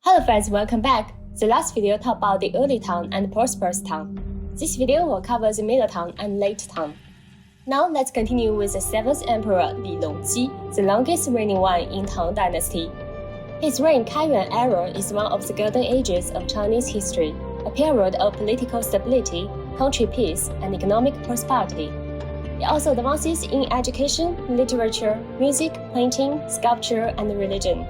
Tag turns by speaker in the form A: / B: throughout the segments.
A: Hello friends, welcome back. The last video talked about the early Tang and prosperous Tang. This video will cover the middle Tang and late Tang. Now let's continue with the 7th Emperor Li Longji, the longest reigning one in Tang Dynasty. His reign Kaiyuan era is one of the golden ages of Chinese history, a period of political stability, country peace, and economic prosperity. It also advances in education, literature, music, painting, sculpture, and religion.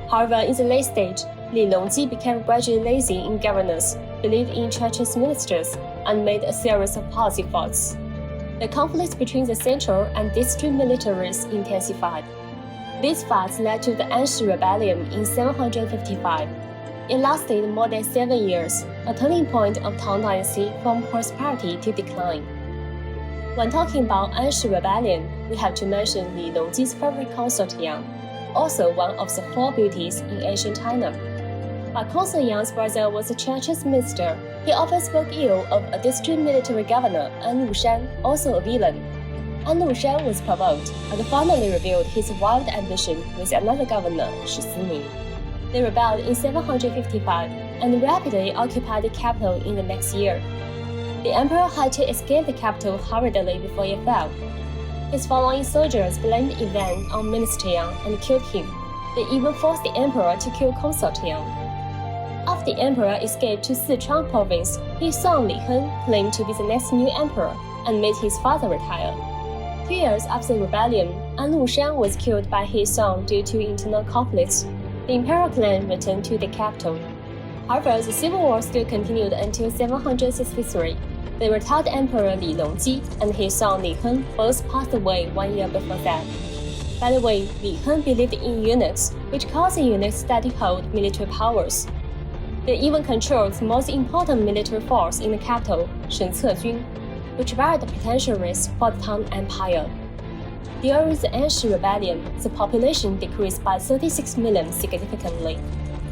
A: However, in the late stage, Li Longji became gradually lazy in governance, believed in treacherous ministers, and made a series of policy faults. The conflicts between the central and district militaries intensified. These fights led to the Anshi Rebellion in 755. It lasted more than 7 years, a turning point of Tang Dynasty from prosperity to decline. When talking about Anshi Rebellion, we have to mention Li Longji's favorite consort Yang, also one of the 4 beauties in ancient China. But consort Yang's brother was a treacherous minister. He often spoke ill of a district military governor, An Lushan, also a villain. An Lushan was provoked and finally revealed his wild ambition with another governor, Shi Sinin. They rebelled in 755 and rapidly occupied the capital in the next year. The emperor had to escape the capital hurriedly before it fell. His following soldiers blamed the event on Minister Yang and killed him. They even forced the emperor to kill consort Yang. After the emperor escaped to Sichuan province, his son Li Heng claimed to be the next new emperor and made his father retire. 2 years after the rebellion, An Lushan was killed by his son due to internal conflicts. The imperial clan returned to the capital. However, the civil war still continued until 763. The retired emperor Li Longji and his son Li Heng both passed away 1 year before that. By the way, Li Heng believed in eunuchs, which caused the eunuchs that hold military powers. They even controlled the most important military force in the capital, Shen Cejun, which varied the potential risk for the Tang Empire. During the Anshi Rebellion, the population decreased by 36 million significantly.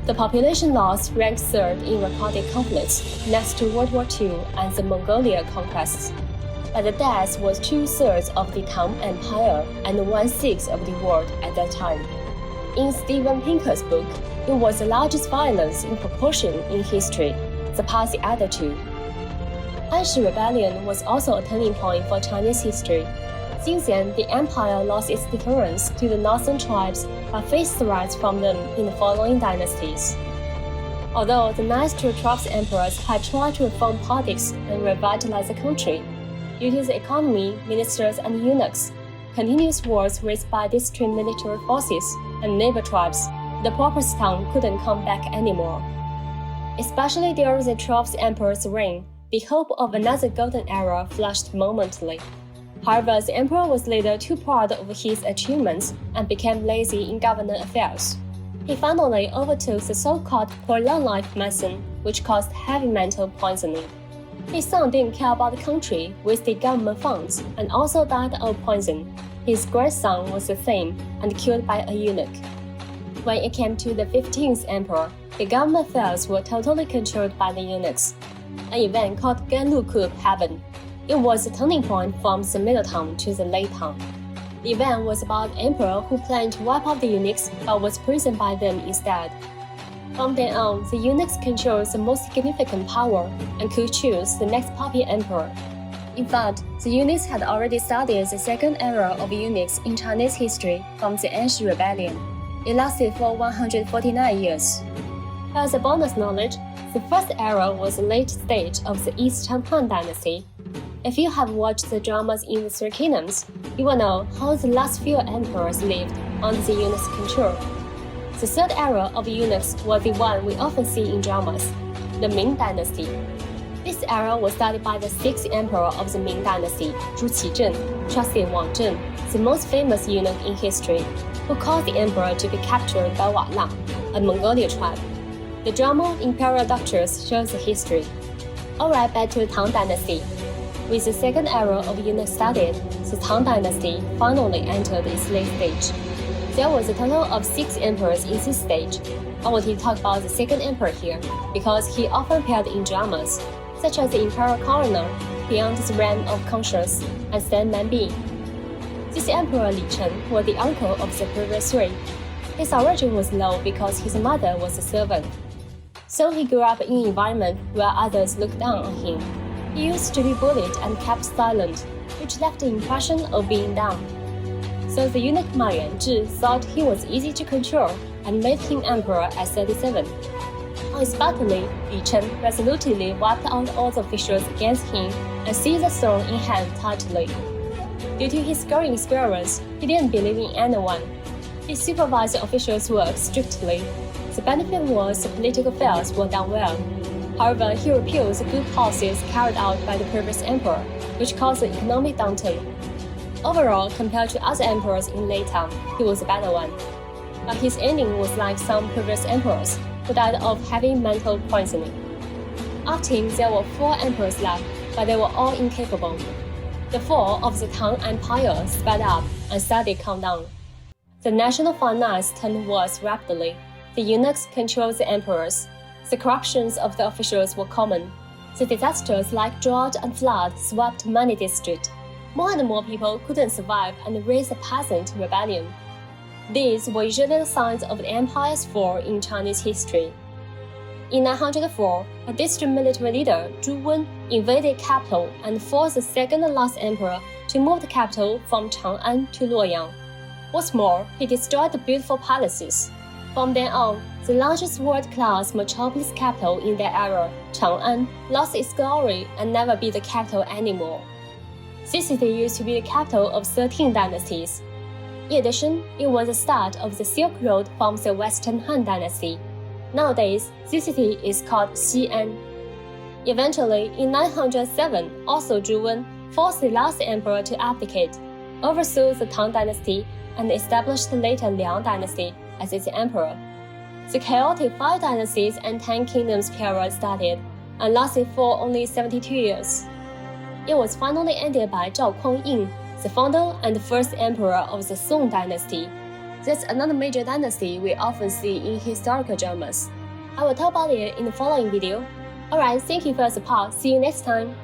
A: The population loss ranked 3rd in recorded conflicts, next to World War II and the Mongolia conquests. But the death was 2/3 of the Tang Empire and 1/6 of the world at that time. In Steven Pinker's book, it was the largest violence in proportion in history, surpassing the other two. Anshi Rebellion was also a turning point for Chinese history. Since then, the empire lost its deterrence to the northern tribes but faced threats from them in the following dynasties. Although the next 2 tribes emperors had tried to reform politics and revitalize the country, due to the economy, ministers, and eunuchs, continuous wars raised by district military forces and neighbor tribes, the prosperous Tang couldn't come back anymore. Especially during the 12th emperor's reign, the hope of another golden era flashed momentarily. However, the emperor was later too proud of his achievements and became lazy in government affairs. He finally overtook the so-called prolonged life medicine, which caused heavy mental poisoning. His son didn't care about the country, wasted government funds, and also died of poison. His grandson was the same and killed by a eunuch. When it came to the 15th emperor, the government affairs were totally controlled by the eunuchs. An event called Ganlu Coup happened. It was a turning point from the middle Tang to the late Tang. The event was about an emperor who planned to wipe out the eunuchs but was imprisoned by them instead. From then on, the eunuchs controlled the most significant power and could choose the next popular emperor. In fact, the eunuchs had already started the second era of eunuchs in Chinese history from the Anshi Rebellion. It lasted for 149 years. As a bonus knowledge, the first era was the late stage of the East Han Dynasty. If you have watched the dramas in the 3 Kingdoms, you will know how the last few emperors lived under the eunuchs' control. The third era of eunuchs was the one we often see in dramas, the Ming Dynasty. This era was started by the 6th emperor of the Ming Dynasty, Zhu Qizhen, trusted Wang Zheng, the most famous eunuch in history, who caused the emperor to be captured by Wa Lang, a Mongolia tribe. The drama Imperial Duchess shows the history. Alright, back to the Tang Dynasty. With the second era of eunuchs started, the Tang Dynasty finally entered its late stage. There was a total of 6 emperors in this stage. I want to talk about the second emperor here, because he often appeared in dramas, such as the Imperial Coroner, Beyond the Realm of Conscience, and San Manbin. This emperor Li Chen was the uncle of the previous 3. His origin was low because his mother was a servant. So he grew up in an environment where others looked down on him. He used to be bullied and kept silent, which left the impression of being down. So the eunuch Ma Yuanzhi thought he was easy to control and made him emperor at 37. On his battle, Li Chen resolutely wiped out all the officials against him and seized the throne in hand tightly. Due to his growing experience, he didn't believe in anyone. He supervised the officials' work strictly. The benefit was the political affairs were done well. However, he repealed the good policies carried out by the previous emperor, which caused the economic downturn. Overall, compared to other emperors in late time, he was a better one. But his ending was like some previous emperors, who died of heavy mental poisoning. After him, there were 4 emperors left, but they were all incapable. The fall of the Tang Empire sped up and started countdown. The national finance turned worse rapidly. The eunuchs controlled the emperors. The corruptions of the officials were common. The disasters like drought and flood swept many districts. More and more people couldn't survive and raised a peasant rebellion. These were usually the signs of the empire's fall in Chinese history. In 904, a district military leader, Zhu Wen, invaded capital and forced the second and last emperor to move the capital from Chang'an to Luoyang. What's more, he destroyed the beautiful palaces. From then on, the largest world-class metropolis capital in that era, Chang'an, lost its glory and never be the capital anymore. This city used to be the capital of 13 dynasties. In addition, it was the start of the Silk Road from the Western Han Dynasty. Nowadays, this city is called Xi'an. Eventually, in 907, also Zhu Wen forced the last emperor to abdicate, overthrew the Tang Dynasty, and established the later Liang Dynasty as its emperor. The chaotic 5 dynasties and 10 kingdoms period started and lasted for only 72 years. It was finally ended by Zhao Kuang-yin, the founder and first emperor of the Song Dynasty. That's another major dynasty we often see in historical dramas. I will talk about it in the following video. Alright, thank you for your support. See you next time.